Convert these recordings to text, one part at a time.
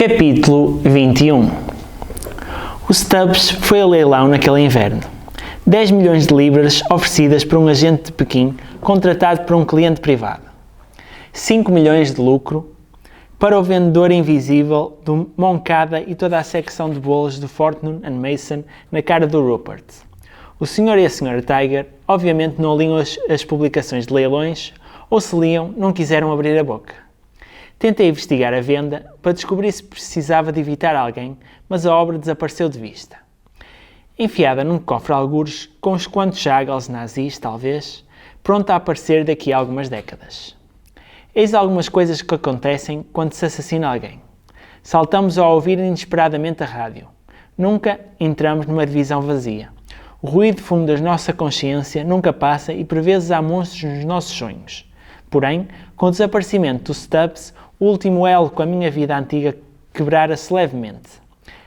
Capítulo 21. O Stubbs foi a leilão naquele inverno. 10 milhões de libras oferecidas por um agente de Pequim contratado por um cliente privado. 5 milhões de lucro para o vendedor invisível do Moncada e toda a secção de bolos do Fortnum & Mason na cara do Rupert. O Sr. e a Sra. Tiger obviamente não liam as publicações de leilões, ou se liam, não quiseram abrir a boca. Tentei investigar a venda para descobrir se precisava de evitar alguém, mas a obra desapareceu de vista. Enfiada num cofre algures, com uns quantos jágals nazis, talvez, pronta a aparecer daqui a algumas décadas. Eis algumas coisas que acontecem quando se assassina alguém. Saltamos ao ouvir inesperadamente a rádio. Nunca entramos numa divisão vazia. O ruído fundo da nossa consciência nunca passa e por vezes há monstros nos nossos sonhos. Porém, com o desaparecimento do Stubbs, o último elo com a minha vida antiga quebrara-se levemente.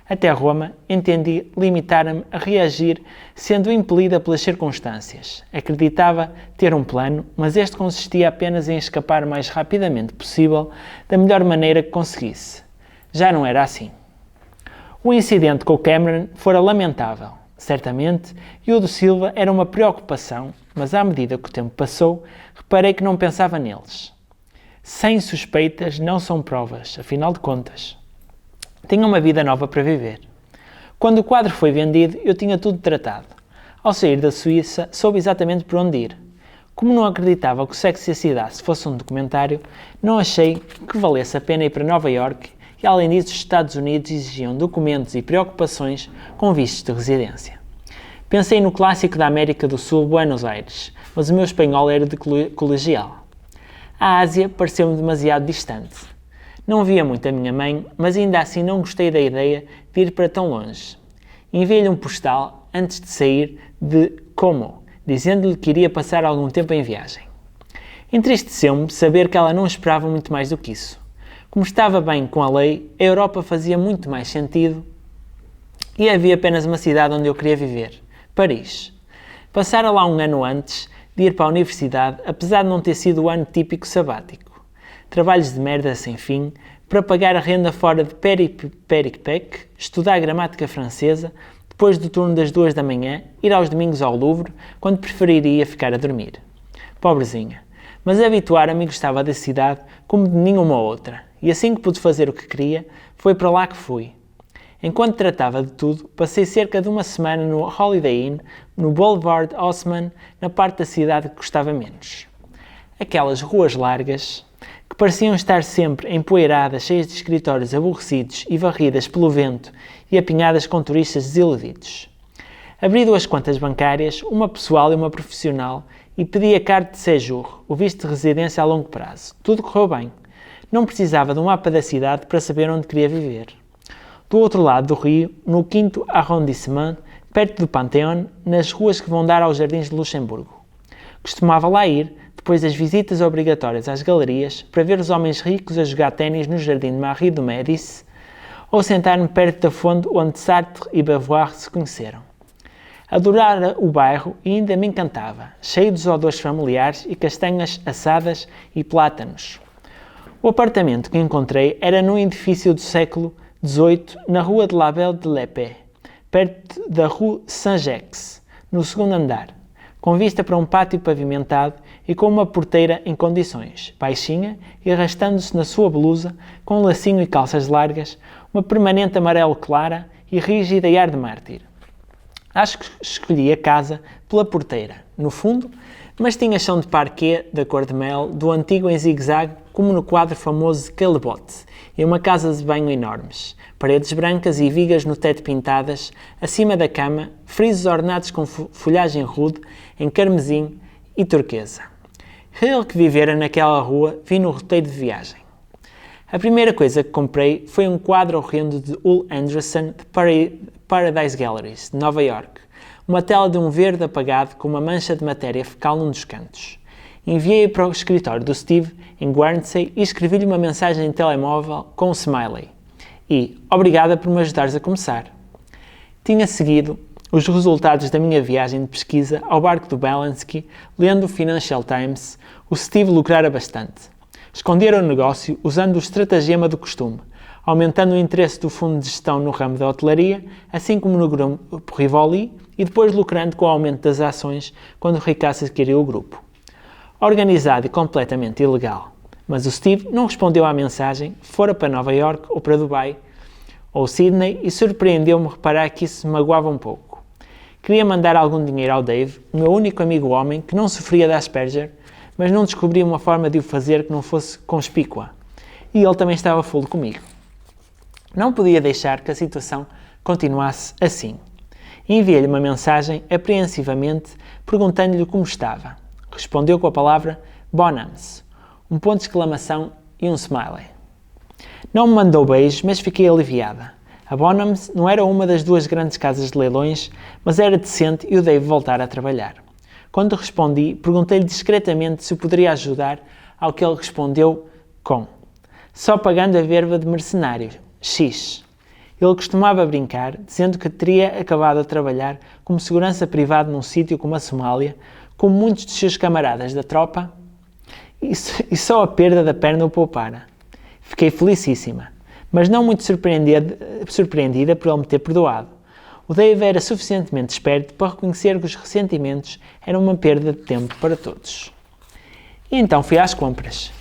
Até Roma, entendi limitar-me a reagir sendo impelida pelas circunstâncias. Acreditava ter um plano, mas este consistia apenas em escapar o mais rapidamente possível da melhor maneira que conseguisse. Já não era assim. O incidente com o Cameron fora lamentável, certamente, e o do Silva era uma preocupação, mas à medida que o tempo passou, reparei que não pensava neles. Sem suspeitas não são provas, afinal de contas. Tinha uma vida nova para viver. Quando o quadro foi vendido, eu tinha tudo tratado. Ao sair da Suíça, soube exatamente por onde ir. Como não acreditava que o Sexo e a Cidade fosse um documentário, não achei que valesse a pena ir para Nova Iorque e, além disso, os Estados Unidos exigiam documentos e preocupações com vistos de residência. Pensei no clássico da América do Sul, Buenos Aires, mas o meu espanhol era de colegial. A Ásia pareceu-me demasiado distante. Não via muito a minha mãe, mas ainda assim não gostei da ideia de ir para tão longe. Enviei-lhe um postal antes de sair de Como, dizendo-lhe que iria passar algum tempo em viagem. Entristeceu-me saber que ela não esperava muito mais do que isso. Como estava bem com a lei, a Europa fazia muito mais sentido e havia apenas uma cidade onde eu queria viver, Paris. Passara lá um ano antes de ir para a universidade, apesar de não ter sido o ano típico sabático. Trabalhos de merda sem fim, para pagar a renda fora de Peripec, estudar gramática francesa, depois do turno das 2 da manhã, ir aos domingos ao Louvre, quando preferiria ficar a dormir. Pobrezinha. Mas habituar-me gostava da cidade como de nenhuma outra, e assim que pude fazer o que queria, foi para lá que fui. Enquanto tratava de tudo, passei cerca de uma semana no Holiday Inn, no Boulevard Haussmann, na parte da cidade que gostava menos. Aquelas ruas largas, que pareciam estar sempre empoeiradas, cheias de escritórios aborrecidos e varridas pelo vento e apinhadas com turistas desiludidos. Abri 2 contas bancárias, uma pessoal e uma profissional, e pedi a carte de séjour, o visto de residência a longo prazo. Tudo correu bem. Não precisava de um mapa da cidade para saber onde queria viver. Do outro lado do rio, no 5º arrondissement, perto do Pantheon, nas ruas que vão dar aos Jardins de Luxemburgo. Costumava lá ir, depois das visitas obrigatórias às galerias, para ver os homens ricos a jogar ténis no Jardim de Marie do Médicis, ou sentar-me perto da fonte onde Sartre e Beauvoir se conheceram. Adorara o bairro e ainda me encantava, cheio dos odores familiares e castanhas assadas e plátanos. O apartamento que encontrei era num edifício do século XVIII, na rua de la Belle de l'Épée, perto da rue Saint-Jacques, no 2º andar, com vista para um pátio pavimentado e com uma porteira em condições, baixinha e arrastando-se na sua blusa, com um lacinho e calças largas, uma permanente amarelo clara e rígida e ar de mártir. Acho que escolhi a casa pela porteira, no fundo, mas tinha chão de parquet da cor de mel, do antigo em zigue-zague, como no quadro famoso de Caillebotte, e uma casa de banho enormes, paredes brancas e vigas no teto pintadas, acima da cama, frisos ornados com folhagem rude, em carmesim e turquesa. Ele que vivera naquela rua, vi no roteiro de viagem. A primeira coisa que comprei foi um quadro horrendo de Ull Anderson de Paradise Galleries, de Nova York, uma tela de um verde apagado com uma mancha de matéria fecal num dos cantos. Enviei-a para o escritório do Steve, em Guernsey, e escrevi-lhe uma mensagem de telemóvel com um smiley. E, obrigada por me ajudares a começar. Tinha seguido os resultados da minha viagem de pesquisa ao barco do Balansky, lendo o Financial Times, o Steve lucrara bastante. Escondera o negócio usando o estratagema do costume, aumentando o interesse do fundo de gestão no ramo da hotelaria, assim como no grupo Rivoli, e depois lucrando com o aumento das ações quando o Ricasso adquiriu o grupo. Organizado e completamente ilegal. Mas o Steve não respondeu à mensagem, fora para Nova York ou para Dubai ou Sydney, e surpreendeu-me reparar que isso me magoava um pouco. Queria mandar algum dinheiro ao Dave, o meu único amigo homem que não sofria da Asperger, mas não descobria uma forma de o fazer que não fosse conspícua. E ele também estava full comigo. Não podia deixar que a situação continuasse assim. Enviei-lhe uma mensagem apreensivamente perguntando-lhe como estava. Respondeu com a palavra Bonhams, um ponto de exclamação e um smiley. Não me mandou beijos, mas fiquei aliviada. A Bonhams não era uma das duas grandes casas de leilões, mas era decente e o Dave voltar a trabalhar. Quando respondi, perguntei-lhe discretamente se o poderia ajudar, ao que ele respondeu com só pagando a verba de mercenário, X. Ele costumava brincar, dizendo que teria acabado a trabalhar como segurança privado num sítio como a Somália, como muitos dos seus camaradas da tropa, e só a perda da perna o poupara. Fiquei felicíssima, mas não muito surpreendida por ele me ter perdoado. O Dave era suficientemente esperto para reconhecer que os ressentimentos eram uma perda de tempo para todos. E então fui às compras.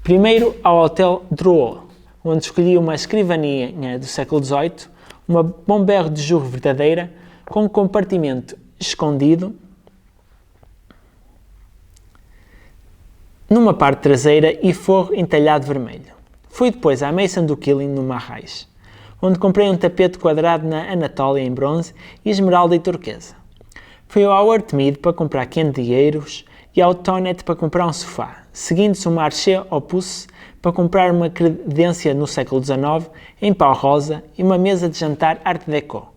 Primeiro ao Hotel Drouot, onde escolhi uma escrivaninha do século XVIII, uma Bomber de Jour verdadeira, com um compartimento escondido numa parte traseira e forro entalhado vermelho. Fui depois à Maison do Killing, no Marrais, onde comprei um tapete quadrado na Anatólia em bronze e esmeralda e turquesa. Fui ao Howard Mead para comprar candeeiros e ao Tonnet para comprar um sofá, seguindo-se o Marché Opus para comprar uma credência no século XIX em pau rosa e uma mesa de jantar Art Deco.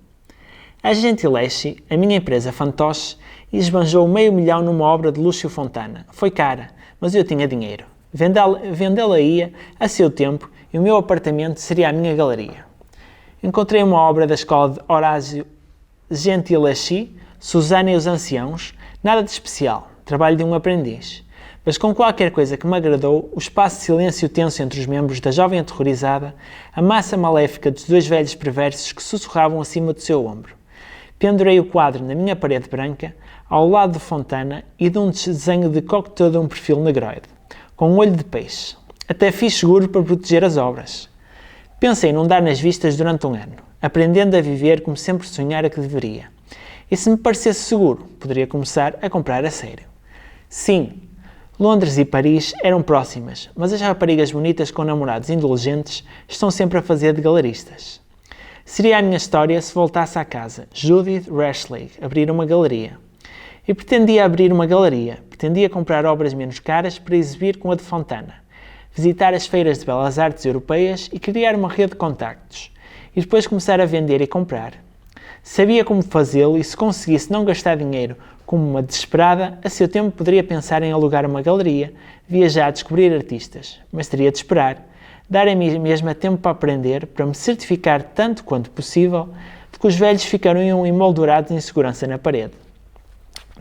A Gentileschi, a minha empresa fantoche, esbanjou $500,000 numa obra de Lúcio Fontana. Foi cara, mas eu tinha dinheiro. Vendê-la ia a seu tempo e o meu apartamento seria a minha galeria. Encontrei uma obra da escola de Horácio Gentileschi, Susana e os Anciãos, nada de especial, trabalho de um aprendiz. Mas com qualquer coisa que me agradou, o espaço de silêncio tenso entre os membros da jovem aterrorizada, a massa maléfica dos dois velhos perversos que sussurravam acima do seu ombro. Pendurei o quadro na minha parede branca, ao lado de Fontana e de um desenho de coquetel de um perfil negroide, com um olho de peixe. Até fiz seguro para proteger as obras. Pensei em não dar nas vistas durante um ano, aprendendo a viver como sempre sonhara que deveria. E se me parecesse seguro, poderia começar a comprar a sério. Sim, Londres e Paris eram próximas, mas as raparigas bonitas com namorados indulgentes estão sempre a fazer de galeristas. Seria a minha história se voltasse à casa, Judith Rashley, abrir uma galeria. E pretendia abrir uma galeria, pretendia comprar obras menos caras para exibir com a de Fontana, visitar as feiras de belas artes europeias e criar uma rede de contactos, e depois começar a vender e comprar. Sabia como fazê-lo e se conseguisse não gastar dinheiro como uma desesperada, a seu tempo poderia pensar em alugar uma galeria, viajar a descobrir artistas, mas teria de esperar, dar a mim mesma tempo para aprender, para me certificar tanto quanto possível de que os velhos ficariam emoldurados em segurança na parede.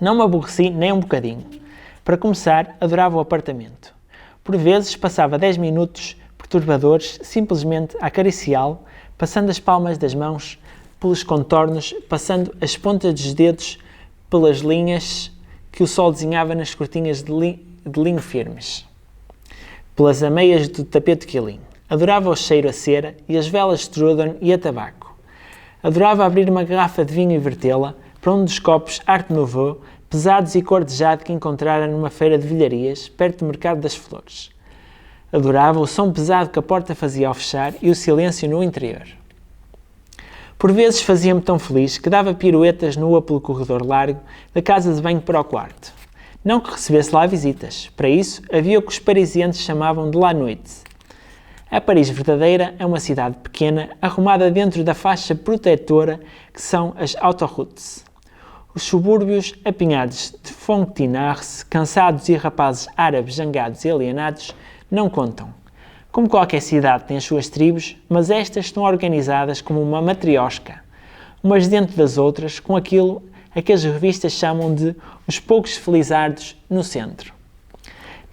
Não me aborreci nem um bocadinho. Para começar, adorava o apartamento. Por vezes passava 10 minutos perturbadores simplesmente a acariciá-lo, passando as palmas das mãos pelos contornos, passando as pontas dos dedos pelas linhas que o sol desenhava nas cortinhas de linho firmes, pelas ameias do tapete Killing. Adorava o cheiro a cera e as velas de Strudel e a tabaco. Adorava abrir uma garrafa de vinho e vertê-la para um dos copos Art Nouveau, pesados e cor de jade que encontrara numa feira de velharias, perto do Mercado das Flores. Adorava o som pesado que a porta fazia ao fechar e o silêncio no interior. Por vezes fazia-me tão feliz que dava piruetas nua pelo corredor largo da casa de banho para o quarto. Não que recebesse lá visitas. Para isso, havia o que os parisienses chamavam de la nuit. A Paris verdadeira é uma cidade pequena, arrumada dentro da faixa protetora que são as autoroutes. Os subúrbios, apinhados de fontinards, cansados e rapazes árabes zangados e alienados, não contam. Como qualquer cidade tem as suas tribos, mas estas estão organizadas como uma matriosca, umas dentro das outras, com aquilo a que as revistas chamam de os poucos felizardos no centro.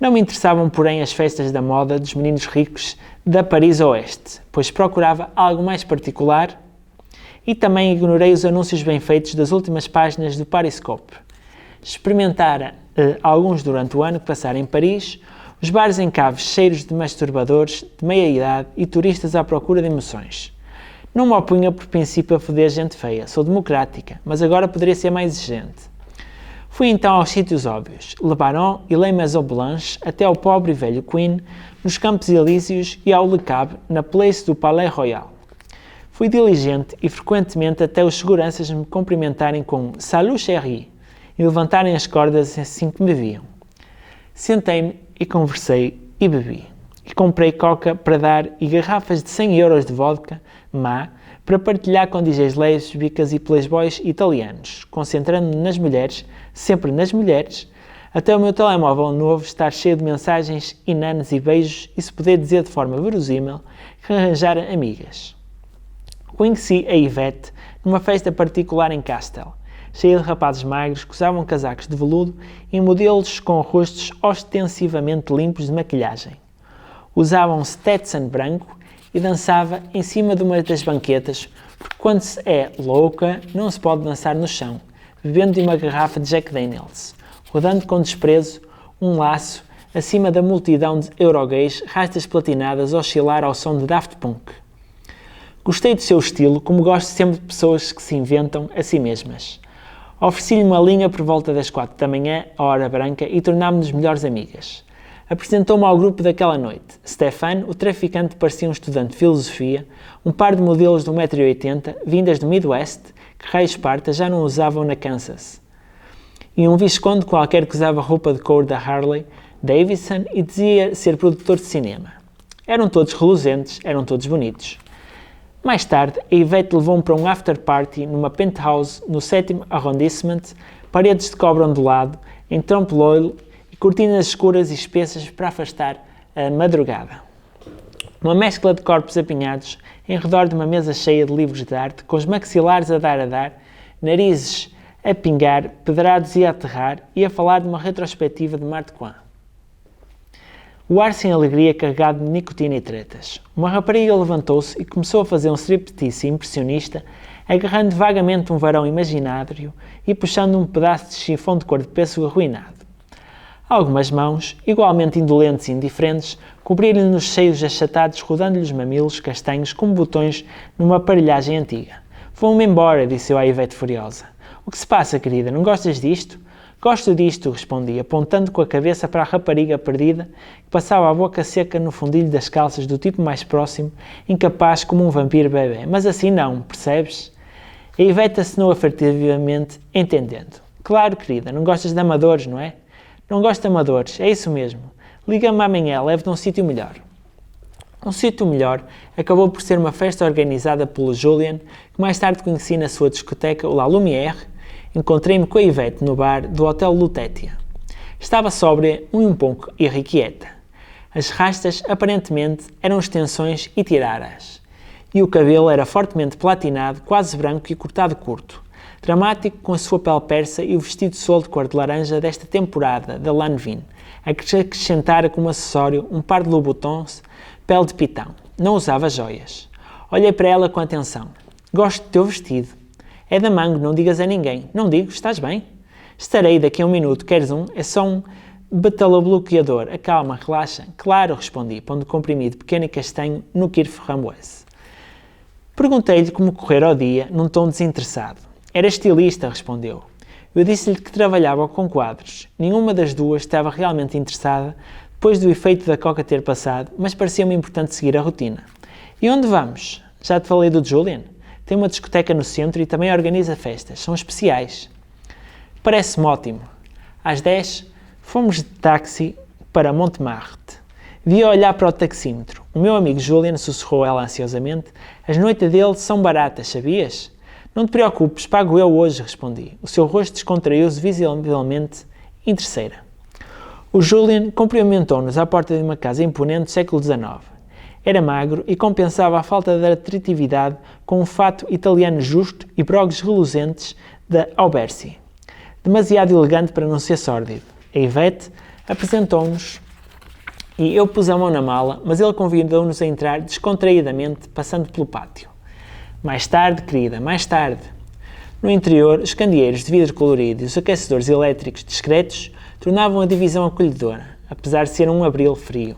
Não me interessavam, porém, as festas da moda dos meninos ricos da Paris Oeste, pois procurava algo mais particular e também ignorei os anúncios bem feitos das últimas páginas do Pariscope. Experimentara alguns durante o ano que passara em Paris, os bares em caves cheios de masturbadores de meia-idade e turistas à procura de emoções. Não me opunha por princípio a foder gente feia, sou democrática, mas agora poderia ser mais exigente. Fui então aos sítios óbvios, Le Baron e Les Maisons Blanches, até ao pobre e velho Queen, nos Campos Elíseos e ao Le Cab, na Place do Palais Royal. Fui diligente e frequentemente até os seguranças me cumprimentarem com «Salut, chérie» e levantarem as cordas assim que me viam. Sentei-me e conversei e bebi. E comprei coca para dar e garrafas de 100 euros de vodka má para partilhar com DJs lésbicas e playboys italianos, concentrando-me nas mulheres, sempre nas mulheres, até o meu telemóvel novo estar cheio de mensagens, inanes e beijos e se poder dizer de forma verosímil que arranjara amigas. Conheci a Ivete numa festa particular em Castel, cheia de rapazes magros que usavam casacos de veludo e modelos com rostos ostensivamente limpos de maquilhagem. Usava um Stetson branco e dançava em cima de uma das banquetas, porque quando se é louca não se pode dançar no chão, bebendo de uma garrafa de Jack Daniels, rodando com desprezo um laço acima da multidão de eurogays, rastas platinadas a oscilar ao som de Daft Punk. Gostei do seu estilo, como gosto sempre de pessoas que se inventam a si mesmas. Ofereci-lhe uma linha por volta das 4 da manhã, a hora branca, e tornámos-nos melhores amigas. Apresentou-me ao grupo daquela noite. Stefan, o traficante, parecia um estudante de filosofia, um par de modelos de 1,80 m, vindas do Midwest, que raios partas já não usavam na Kansas. E um visconde qualquer que usava roupa de couro da Harley Davidson e dizia ser produtor de cinema. Eram todos reluzentes, eram todos bonitos. Mais tarde, a Ivete levou-me para um after-party numa penthouse no 7º arrondissement, paredes de cobre ondulado, em tronco loiro e cortinas escuras e espessas para afastar a madrugada. Uma mescla de corpos apinhados em redor de uma mesa cheia de livros de arte, com os maxilares a dar, narizes a pingar, pedrados e a aterrar, e a falar de uma retrospectiva de Martequin. O ar sem alegria carregado de nicotina e tretas. Uma rapariga levantou-se e começou a fazer um striptease impressionista, agarrando vagamente um varão imaginário e puxando um pedaço de chifão de cor de pêssego arruinado. Algumas mãos, igualmente indolentes e indiferentes, cobriram-lhe nos seios achatados, rodando-lhe os mamilos castanhos como botões numa aparelhagem antiga. Vão-me embora, disse eu à Ivete furiosa. O que se passa, querida? Não gostas disto? Gosto disto, respondi, apontando com a cabeça para a rapariga perdida, que passava a boca seca no fundilho das calças do tipo mais próximo, incapaz como um vampiro bebê. Mas assim não, percebes? A Ivete assinou afirmativamente, entendendo. Claro, querida, não gostas de amadores, não é? Não gosto de amadores, é isso mesmo. Liga-me amanhã, levo-te a um sítio melhor. Um sítio melhor acabou por ser uma festa organizada pelo Julien, que mais tarde conheci na sua discoteca, o La Lumière. Encontrei-me com a Ivete no bar do Hotel Lutetia. Estava sóbria e um pouco irrequieta. As rastas, aparentemente, eram extensões e tiraras. E o cabelo era fortemente platinado, quase branco e cortado curto. Dramático com a sua pele persa e o vestido sol de cor de laranja desta temporada da Lanvin, a que acrescentara como acessório um par de Louboutins, pele de pitão. Não usava joias. Olhei para ela com atenção. Gosto do teu vestido. É da Mango, não digas a ninguém. Não digo, estás bem? Estarei daqui a 1 minuto, queres um? É só um betalobloqueador. Acalma, relaxa. Claro, respondi, pondo comprimido pequeno e castanho no Kir framboise. Perguntei-lhe como correra o dia, num tom desinteressado. Era estilista, respondeu. Eu disse-lhe que trabalhava com quadros. Nenhuma das duas estava realmente interessada, depois do efeito da coca ter passado, mas parecia-me importante seguir a rotina. E onde vamos? Já te falei do Julien? Tem uma discoteca no centro e também organiza festas. São especiais. Parece-me ótimo. Às 10, fomos de táxi para Montmartre. Vi-a olhar para o taxímetro. O meu amigo Julien, sussurrou ela ansiosamente, as noites dele são baratas, sabias? Não te preocupes, pago eu hoje, respondi. O seu rosto descontraiu-se visivelmente interesseira. O Julien cumprimentou-nos à porta de uma casa imponente do século XIX. Era magro e compensava a falta de atratividade com um fato italiano justo e brogues reluzentes da Aubercy. Demasiado elegante para não ser sórdido. A Ivete apresentou-nos e eu pus a mão na mala, mas ele convidou-nos a entrar descontraídamente, passando pelo pátio. Mais tarde, querida, mais tarde. No interior, os candeeiros de vidro colorido e os aquecedores elétricos discretos tornavam a divisão acolhedora, apesar de ser um abril frio.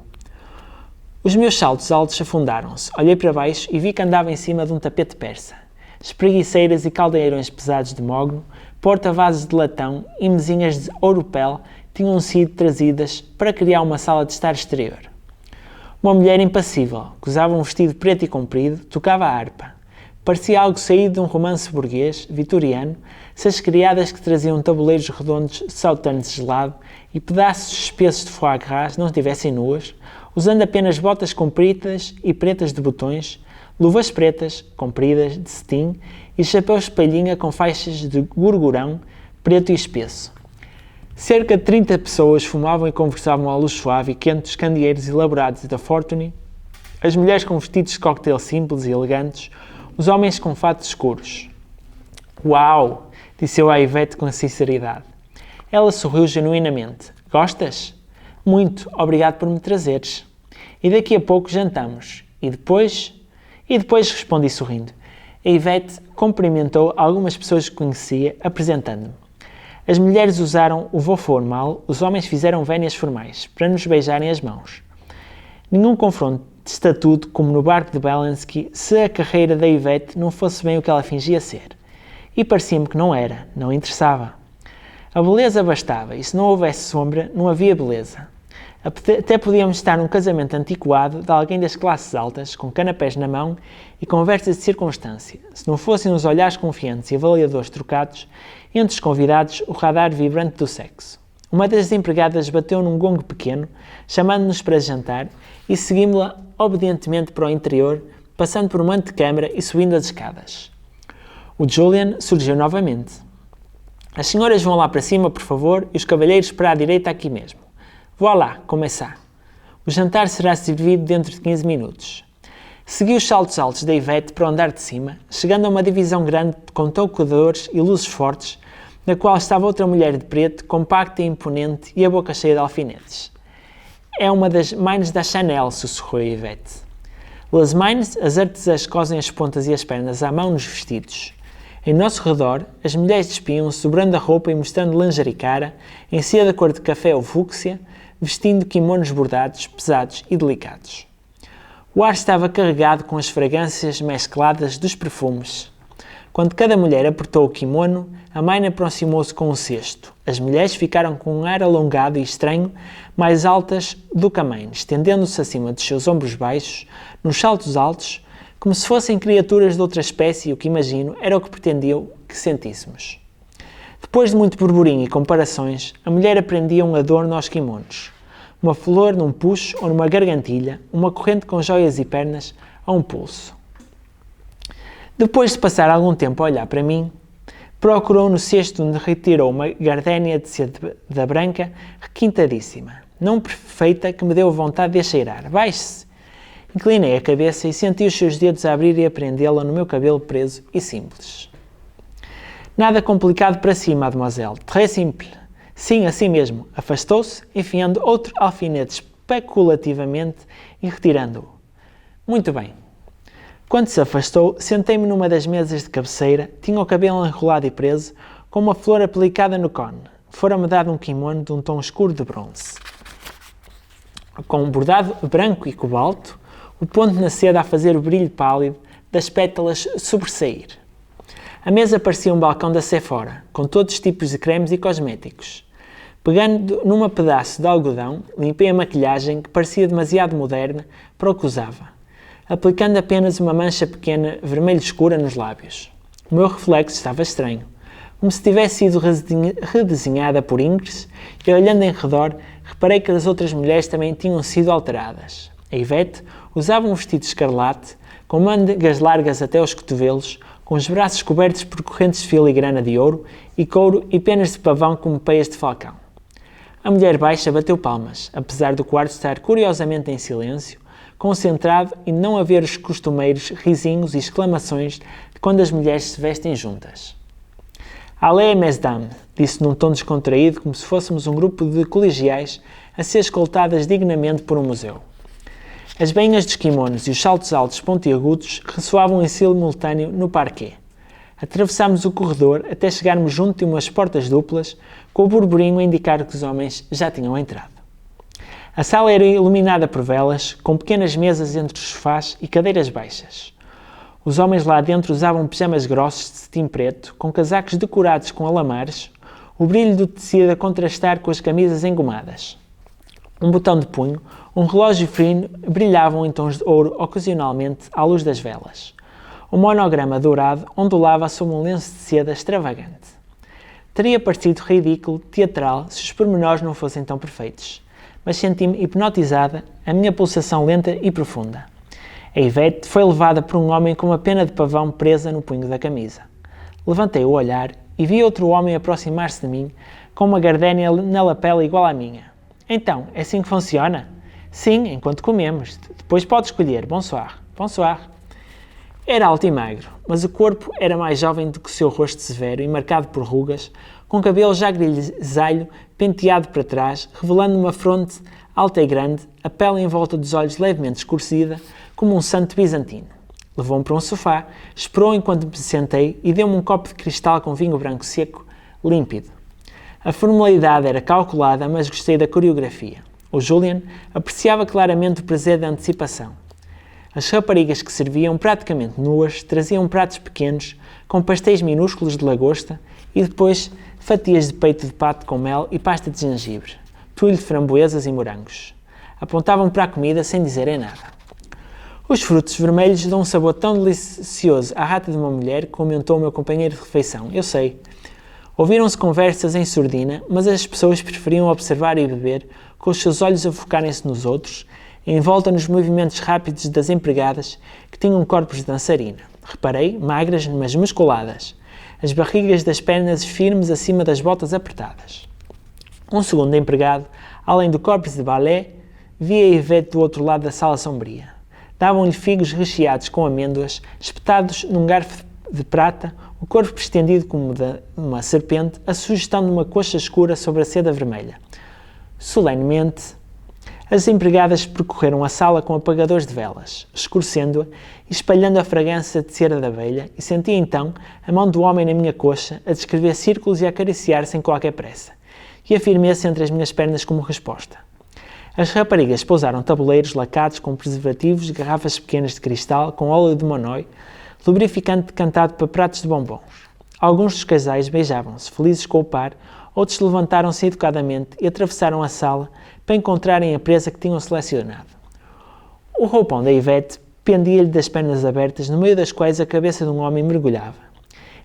Os meus saltos altos afundaram-se, olhei para baixo e vi que andava em cima de um tapete persa. Espreguiceiras e caldeirões pesados de mogno, porta-vasos de latão e mesinhas de ouropel tinham sido trazidas para criar uma sala de estar exterior. Uma mulher impassível, que usava um vestido preto e comprido, tocava a harpa. Parecia algo saído de um romance burguês, vitoriano, se as criadas que traziam tabuleiros redondos de sauternes gelado e pedaços espessos de foie gras não estivessem nuas, usando apenas botas compridas e pretas de botões, luvas pretas, compridas, de cetim e chapéus de palhinha com faixas de gorgorão, preto e espesso. Cerca de 30 pessoas fumavam e conversavam à luz suave e quente dos candeeiros elaborados da Fortuny, as mulheres com vestidos de cocktail simples e elegantes, os homens com fatos escuros. Uau! Disse eu à Ivete com sinceridade. Ela sorriu genuinamente. Gostas? Muito, obrigado por me trazeres. E daqui a pouco jantamos. E depois respondi sorrindo. A Ivete cumprimentou algumas pessoas que conhecia, apresentando-me. As mulheres usaram o vou formal, os homens fizeram vénias formais, para nos beijarem as mãos. Nenhum confronto de estatuto como no barco de Belansky se a carreira da Ivete não fosse bem o que ela fingia ser. E parecia-me que não era, não interessava. A beleza bastava, e se não houvesse sombra, não havia beleza. Até podíamos estar num casamento antiquado de alguém das classes altas, com canapés na mão e conversas de circunstância, se não fossem os olhares confiantes e avaliadores trocados entre os convidados o radar vibrante do sexo. Uma das empregadas bateu num gongo pequeno, chamando-nos para jantar, e seguimos-la obedientemente para o interior, passando por uma antecâmara e subindo as escadas. O Julian surgiu novamente. As senhoras vão lá para cima, por favor, e os cavalheiros para a direita aqui mesmo. Vou lá, começar. O jantar será servido dentro de 15 minutos. Segui os saltos altos da Ivete para o andar de cima, chegando a uma divisão grande com tocadores e luzes fortes, na qual estava outra mulher de preto, compacta e imponente e a boca cheia de alfinetes. É uma das mines da Chanel, sussurrou a Ivete. Las mines, as artesãs cosem as pontas e as pernas à mão nos vestidos. Em nosso redor, as mulheres despiam-se, sobrando a roupa e mostrando lingerie cara, em seda da cor de café ou fúcsia, vestindo kimonos bordados, pesados e delicados. O ar estava carregado com as fragrâncias mescladas dos perfumes. Quando cada mulher apertou o kimono, a mãe aproximou-se com um cesto. As mulheres ficaram com um ar alongado e estranho, mais altas do que a mãe, estendendo-se acima dos seus ombros baixos, nos saltos altos, como se fossem criaturas de outra espécie, e o que imagino era o que pretendiam que sentíssemos. Depois de muito burburinho e comparações, a mulher aprendia um adorno aos kimonos. Uma flor num puxo ou numa gargantilha, uma corrente com joias e pernas a um pulso. Depois de passar algum tempo a olhar para mim, procurou no cesto onde retirou uma gardénia de seda branca requintadíssima, não perfeita, que me deu vontade de a cheirar. Baixe-se! Inclinei a cabeça e senti os seus dedos a abrir e a prendê-la no meu cabelo preso e simples. Nada complicado para si, mademoiselle. Très simple. Sim, assim mesmo. Afastou-se, enfiando outro alfinete especulativamente e retirando-o. Muito bem. Quando se afastou, sentei-me numa das mesas de cabeceira, tinha o cabelo enrolado e preso, com uma flor aplicada no cone. Fora-me dado um kimono de um tom escuro de bronze. Com um bordado branco e cobalto, o ponto na seda a fazer o brilho pálido das pétalas sobressair. A mesa parecia um balcão da Sephora, com todos os tipos de cremes e cosméticos. Pegando num pedaço de algodão, limpei a maquilhagem, que parecia demasiado moderna para o que usava, aplicando apenas uma mancha pequena vermelho escura nos lábios. O meu reflexo estava estranho, como se tivesse sido redesenhada por Ingres, e olhando em redor, reparei que as outras mulheres também tinham sido alteradas. A Ivete usava um vestido escarlate, com mangas largas até aos cotovelos, com os braços cobertos por correntes de filigrana de ouro e couro e penas de pavão como peias de falcão. A mulher baixa bateu palmas, apesar do quarto estar curiosamente em silêncio, concentrado e não haver os costumeiros risinhos e exclamações de quando as mulheres se vestem juntas. Allez, mesdames, disse num tom descontraído, como se fôssemos um grupo de colegiais a ser escoltadas dignamente por um museu. As bainhas dos kimonos e os saltos altos pontiagudos ressoavam em simultâneo no parquet. Atravessámos o corredor até chegarmos junto de umas portas duplas, com o burburinho a indicar que os homens já tinham entrado. A sala era iluminada por velas, com pequenas mesas entre os sofás e cadeiras baixas. Os homens lá dentro usavam pijamas grossos de cetim preto, com casacos decorados com alamares, o brilho do tecido a contrastar com as camisas engomadas. Um botão de punho, um relógio fino brilhavam em tons de ouro ocasionalmente à luz das velas. Um monograma dourado ondulava sob um lenço de seda extravagante. Teria parecido ridículo, teatral, se os pormenores não fossem tão perfeitos, mas senti-me hipnotizada, a minha pulsação lenta e profunda. A Yvette foi levada por um homem com uma pena de pavão presa no punho da camisa. Levantei o olhar e vi outro homem aproximar-se de mim, com uma gardénia na lapela igual à minha. Então, é assim que funciona? Sim, enquanto comemos. Depois pode escolher. Bonsoir. Bonsoir. Era alto e magro, mas o corpo era mais jovem do que o seu rosto severo e marcado por rugas, com cabelo já grisalho, penteado para trás, revelando uma fronte alta e grande, a pele em volta dos olhos levemente escurecida, como um santo bizantino. Levou-me para um sofá, esperou enquanto me sentei e deu-me um copo de cristal com vinho branco seco, límpido. A formalidade era calculada, mas gostei da coreografia. O Julian apreciava claramente o prazer da antecipação. As raparigas que serviam, praticamente nuas, traziam pratos pequenos, com pastéis minúsculos de lagosta e depois fatias de peito de pato com mel e pasta de gengibre, tulho de framboesas e morangos. Apontavam para a comida sem dizerem nada. Os frutos vermelhos dão um sabor tão delicioso à rata de uma mulher, comentou o meu companheiro de refeição. Eu sei. Ouviram-se conversas em surdina, mas as pessoas preferiam observar e beber, com os seus olhos a focarem-se nos outros, envolta nos movimentos rápidos das empregadas, que tinham corpos de dançarina. Reparei, magras, mas musculadas. As barrigas das pernas firmes acima das botas apertadas. Um segundo empregado, além do corpos de balé, via Yvette do outro lado da sala sombria. Davam-lhe figos recheados com amêndoas, espetados num garfo de prata, o corpo estendido como de uma serpente, a sugestão de uma coxa escura sobre a seda vermelha. Solenemente, as empregadas percorreram a sala com apagadores de velas, escurecendo-a e espalhando a fragrância de cera de abelha, e senti então a mão do homem na minha coxa a descrever círculos e a acariciar sem qualquer pressa, e a firmeza entre as minhas pernas como resposta. As raparigas pousaram tabuleiros lacados com preservativos, garrafas pequenas de cristal com óleo de monói, lubrificante decantado para pratos de bombons. Alguns dos casais beijavam-se, felizes com o par, outros levantaram-se educadamente e atravessaram a sala para encontrarem a presa que tinham selecionado. O roupão da Yvette pendia-lhe das pernas abertas, no meio das quais a cabeça de um homem mergulhava.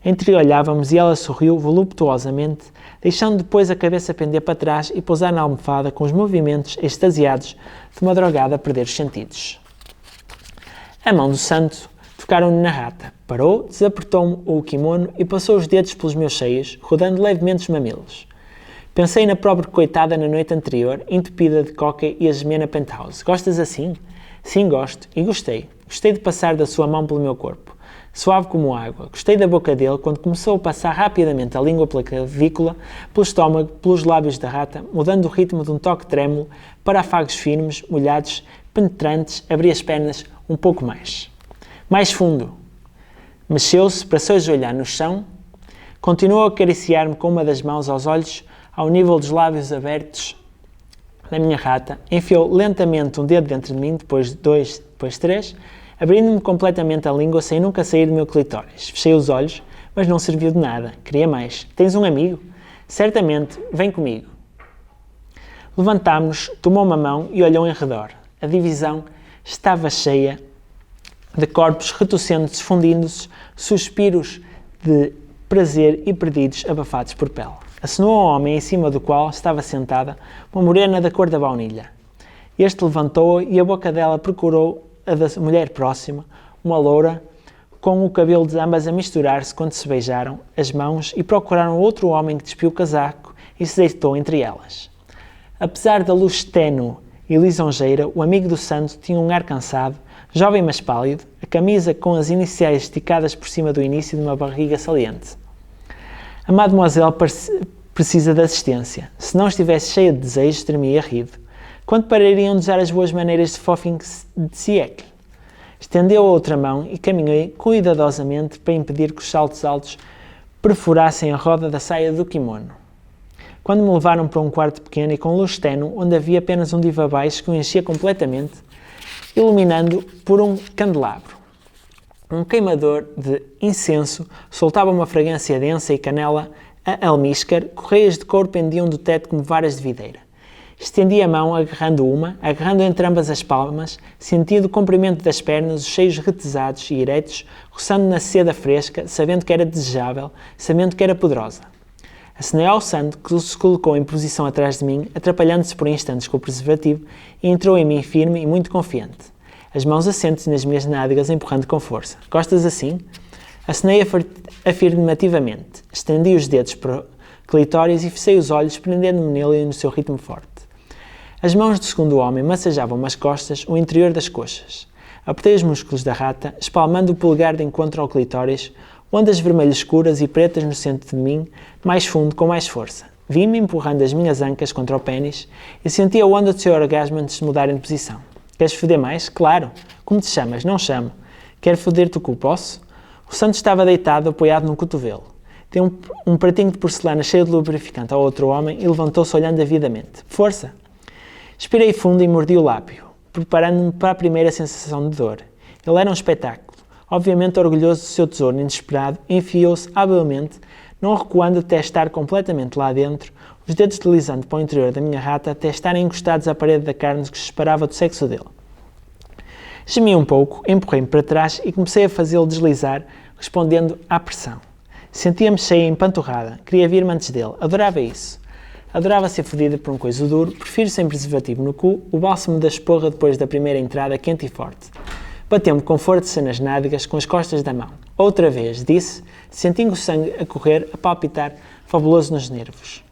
Entreolhávamos e ela sorriu voluptuosamente, deixando depois a cabeça pender para trás e pousar na almofada com os movimentos extasiados de uma drogada a perder os sentidos. A mão do santo tocaram-lhe na rata. Parou, desapertou-me o kimono e passou os dedos pelos meus seios, rodando levemente os mamilos. Pensei na pobre coitada na noite anterior, entupida de coca e a gemer na penthouse. Gostas assim? Sim, gosto. E gostei. Gostei de passar da sua mão pelo meu corpo. Suave como água. Gostei da boca dele quando começou a passar rapidamente a língua pela clavícula, pelo estômago, pelos lábios da rata, mudando o ritmo de um toque trêmulo para afagos firmes, molhados, penetrantes, abri as pernas um pouco mais. Mais fundo. Mexeu-se para se ajoelhar no chão, continuou a acariciar-me com uma das mãos aos olhos, ao nível dos lábios abertos da minha rata, enfiou lentamente um dedo dentro de mim, depois dois, depois três, abrindo-me completamente a língua sem nunca sair do meu clitóris. Fechei os olhos, mas não serviu de nada. Queria mais. Tens um amigo? Certamente. Vem comigo. Levantámos-nos, tomou uma mão e olhou em redor. A divisão estava cheia de corpos retucendo-se, fundindo-se, suspiros de prazer e perdidos abafados por pele. Acenou ao homem em cima do qual estava sentada uma morena da cor da baunilha. Este levantou-a e a boca dela procurou a da mulher próxima, uma loura, com o cabelo de ambas a misturar-se quando se beijaram as mãos e procuraram outro homem que despiu o casaco e se deitou entre elas. Apesar da luz ténue e lisonjeira, o amigo do santo tinha um ar cansado, jovem mas pálido, a camisa com as iniciais esticadas por cima do início de uma barriga saliente. A mademoiselle precisa de assistência. Se não estivesse cheia de desejos, teria rido. Quando parariam de usar as boas maneiras de fofinho de siècle? Estendeu a outra mão e caminhei cuidadosamente para impedir que os saltos altos perfurassem a roda da saia do kimono. Quando me levaram para um quarto pequeno e com luz tenue, onde havia apenas um diva baixo que o enchia completamente, iluminando por um candelabro. Um queimador de incenso soltava uma fragrância densa e canela a almíscar, correias de couro pendiam do teto como varas de videira. Estendi a mão, agarrando entre ambas as palmas, sentindo o comprimento das pernas, os seios retesados e eretos, roçando na seda fresca, sabendo que era desejável, sabendo que era poderosa. Acenei ao santo, que se colocou em posição atrás de mim, atrapalhando-se por instantes com o preservativo, e entrou em mim firme e muito confiante. As mãos assentes nas minhas nádegas, empurrando com força. Gostas assim? Acenei afirmativamente. Estendi os dedos para o clitóris e fechei os olhos, prendendo-me nele e no seu ritmo forte. As mãos do segundo homem massajavam-me as costas, o interior das coxas. Apertei os músculos da rata, espalmando o polegar de encontro ao clitóris, ondas vermelhas escuras e pretas no centro de mim, mais fundo, com mais força. Vi-me empurrando as minhas ancas contra o pênis e senti a onda do seu orgasmo antes de mudar de posição. Queres foder mais? Claro. Como te chamas? Não chamo. Quero foder-te o cu, posso? O santo estava deitado, apoiado num cotovelo. Deu um pratinho de porcelana cheio de lubrificante ao outro homem e levantou-se olhando avidamente. Força! Expirei fundo e mordi o lábio, preparando-me para a primeira sensação de dor. Ele era um espetáculo. Obviamente orgulhoso do seu tesouro inesperado, enfiou-se habilmente, não recuando até estar completamente lá dentro, os dedos deslizando para o interior da minha rata até estarem encostados à parede da carne que se separava do sexo dele. Gemi um pouco, empurrei-me para trás e comecei a fazê-lo deslizar, respondendo à pressão. Sentia-me cheia, empanturrada. Queria vir-me antes dele. Adorava isso. Adorava ser fodida por um coiso duro. Prefiro sem preservativo no cu, o bálsamo da esporra depois da primeira entrada quente e forte. Bateu-me com força nas nádegas com as costas da mão. Outra vez, disse, sentindo o sangue a correr, a palpitar, fabuloso nos nervos.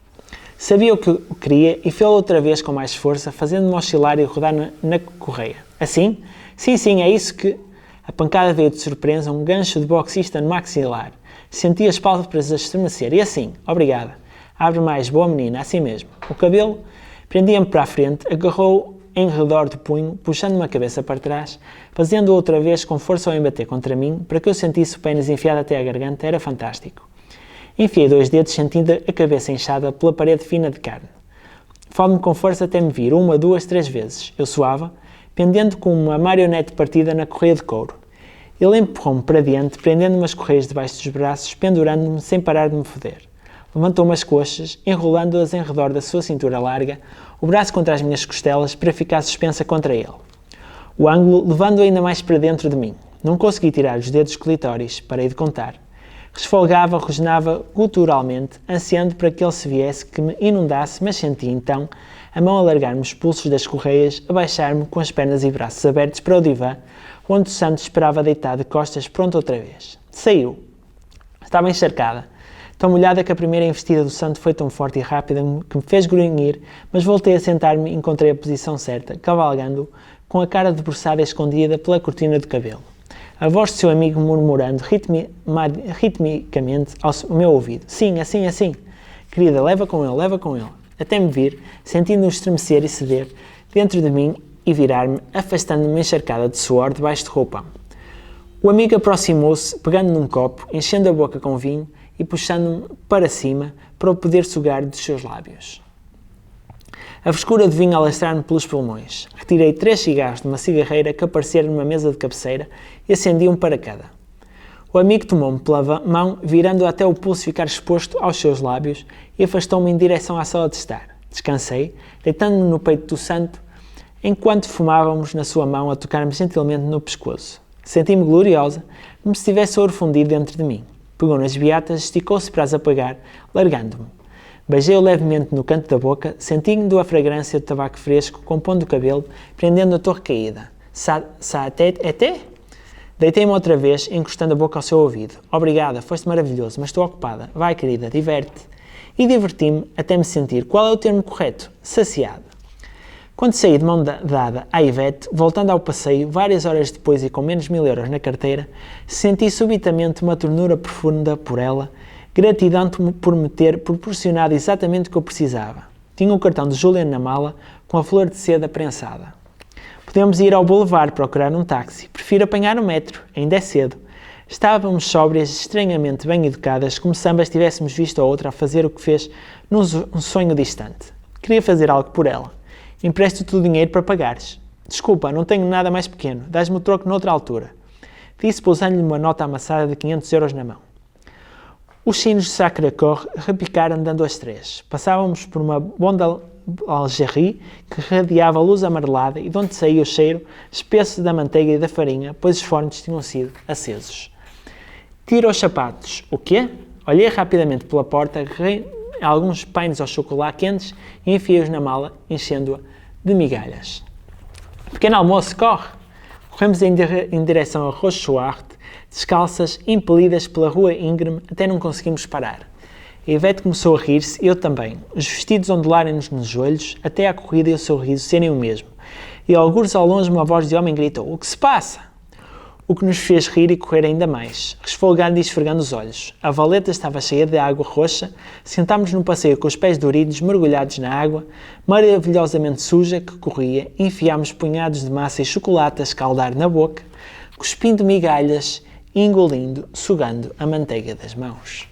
Sabia o que eu queria e fê-lo outra vez com mais força, fazendo-me oscilar e rodar na correia. Assim? Sim, é isso que... A pancada veio de surpresa, um gancho de boxista no maxilar. Senti as pálpebras a estremecer. E assim? Obrigada. Abre mais, boa menina, assim mesmo. O cabelo prendia-me para a frente, agarrou em redor do punho, puxando-me a cabeça para trás, fazendo-o outra vez com força ao embater contra mim, para que eu sentisse o pênis enfiado até à garganta. Era fantástico. Enfiei 2 dedos, sentindo a cabeça inchada pela parede fina de carne. Fode-me com força até me vir, 1, 2, 3 vezes. Eu suava, pendendo como uma marionete partida na correia de couro. Ele empurrou-me para diante, prendendo-me as correias debaixo dos braços, pendurando-me sem parar de me foder. Levantou-me as coxas, enrolando-as em redor da sua cintura larga, o braço contra as minhas costelas para ficar suspensa contra ele. O ângulo levando-o ainda mais para dentro de mim. Não consegui tirar os dedos clitóris, parei de contar. Resfolgava, rosnava guturalmente, ansiando para que ele se viesse, que me inundasse, mas senti então a mão alargar-me os pulsos das correias, abaixar-me com as pernas e braços abertos para o divã, onde o santo esperava deitado de costas, pronto outra vez. Saiu. Estava encharcada, tão molhada que a primeira investida do santo foi tão forte e rápida que me fez grunhir, mas voltei a sentar-me e encontrei a posição certa, cavalgando-o, com a cara debruçada e escondida pela cortina de cabelo. A voz do seu amigo murmurando ritmicamente ao meu ouvido. Sim, assim. Querida, leva com ele. Até me vir, sentindo-o estremecer e ceder dentro de mim e virar-me, afastando-me encharcada de suor debaixo de roupão. O amigo aproximou-se, pegando num copo, enchendo a boca com vinho e puxando-me para cima para o poder sugar dos seus lábios. A frescura de vinho alastrar-me pelos pulmões. Retirei 3 cigarros de uma cigarreira que apareceram numa mesa de cabeceira e acendi um para cada. O amigo tomou-me pela mão, virando-o até o pulso ficar exposto aos seus lábios e afastou-me em direção à sala de estar. Descansei, deitando-me no peito do santo, enquanto fumávamos na sua mão a tocar-me gentilmente no pescoço. Senti-me gloriosa, como se tivesse ouro fundido dentro de mim. Pegou nas beatas, esticou-se para as apagar, largando-me. Beijei-o levemente no canto da boca, sentindo a fragrância do tabaco fresco, compondo o cabelo, prendendo a torre caída. Até? Deitei-me outra vez, encostando a boca ao seu ouvido. Obrigada, foste maravilhoso, mas estou ocupada. Vai, querida, diverte. E diverti-me até me sentir, qual é o termo correto? Saciado. Quando saí de mão dada à Ivete, voltando ao passeio, várias horas depois e com menos 1000 euros na carteira, senti subitamente uma ternura profunda por ela Gratidão por me ter proporcionado exatamente o que eu precisava. Tinha o cartão de Julian na mala com a flor de seda prensada. Podemos ir ao boulevard procurar um táxi. Prefiro apanhar o metro. Ainda é cedo. Estávamos sóbrias, estranhamente bem educadas, como se ambas tivéssemos visto a outra a fazer o que fez num sonho distante. Queria fazer algo por ela. Empresto-te o dinheiro para pagares. Desculpa, não tenho nada mais pequeno. Dás-me o troco noutra altura. Disse pousando-lhe uma nota amassada de 500 euros na mão. Os sinos de Sacré-Cœur repicaram dando as 3. Passávamos por uma Bonne-Algérie que radiava a luz amarelada e de onde saía o cheiro espesso da manteiga e da farinha, pois os fornos tinham sido acesos. Tira os sapatos. O quê? Olhei rapidamente pela porta, agarrei alguns pães ao chocolate quentes e enfiei-os na mala, enchendo-a de migalhas. Pequeno almoço, corre! Corremos em direção a Rochechouart, descalças, impelidas pela rua íngreme, até não conseguimos parar. A Ivete começou a rir-se, eu também. Os vestidos ondularem-nos nos joelhos, até a corrida e o sorriso serem o mesmo. E algures ao longe uma voz de homem gritou, o que se passa? O que nos fez rir e correr ainda mais, resfolgando e esfregando os olhos. A valeta estava cheia de água roxa, sentámos no passeio com os pés doridos, mergulhados na água, maravilhosamente suja que corria, enfiámos punhados de massa e chocolate a escaldar na boca, cuspindo migalhas e engolindo, sugando a manteiga das mãos.